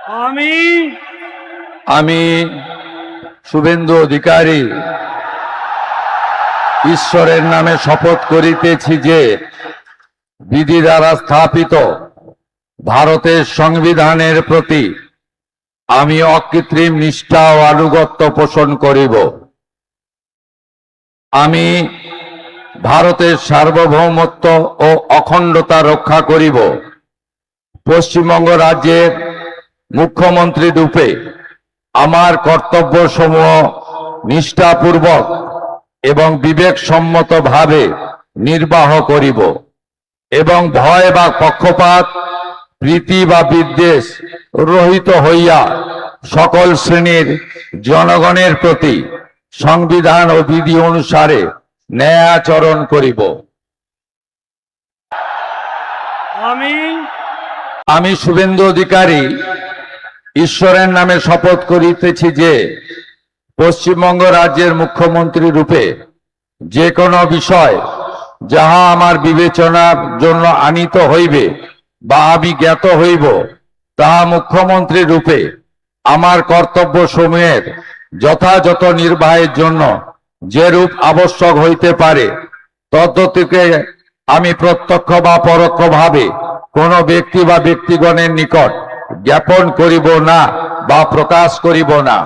আমি আমি শুভেন্দু অধিকারী ঈশ্বরের নামে শপথ করিতেছি যে বিধি দ্বারা স্থাপিত ভারতের সংবিধানের প্রতি আমি অকৃত্রিম নিষ্ঠা ও আনুগত্য পোষণ করিব। আমি ভারতের সার্বভৌমত্ব ও অখণ্ডতা রক্ষা করিব। পশ্চিমবঙ্গ রাজ্যের মুখ্যমন্ত্রী রূপে আমার কর্তব্যসমূহ নিষ্ঠাপূর্বক এবং বিবেকসম্মতভাবে নির্বাহ করিব এবং ভয় বা পক্ষপাত, প্রীতি বা বিদ্বেষ রহিত হইয়া সকল শ্রেণীর জনগণের প্রতি সংবিধান ও বিধি অনুসারে ন্যায় আচরণ করিব। আমি শুভেন্দু অধিকারী ঈশ্বরের নামে শপথ করিতেছি যে পশ্চিমবঙ্গ রাজ্যের মুখ্যমন্ত্রী রূপে যে কোনো বিষয় যাহা আমার বিবেচনার জন্য আনিত হইবে বা আমি জ্ঞাত হইব, তাহা মুখ্যমন্ত্রী রূপে আমার কর্তব্য সমূহের যথাযথ নির্বাহের জন্য যেরূপ আবশ্যক হইতে পারে তদ্গতিকে আমি প্রত্যক্ষ বা পরোক্ষভাবে কোনো ব্যক্তি বা ব্যক্তিগণের নিকট জ্ঞাপন করিব না বা প্রকাশ করিব না।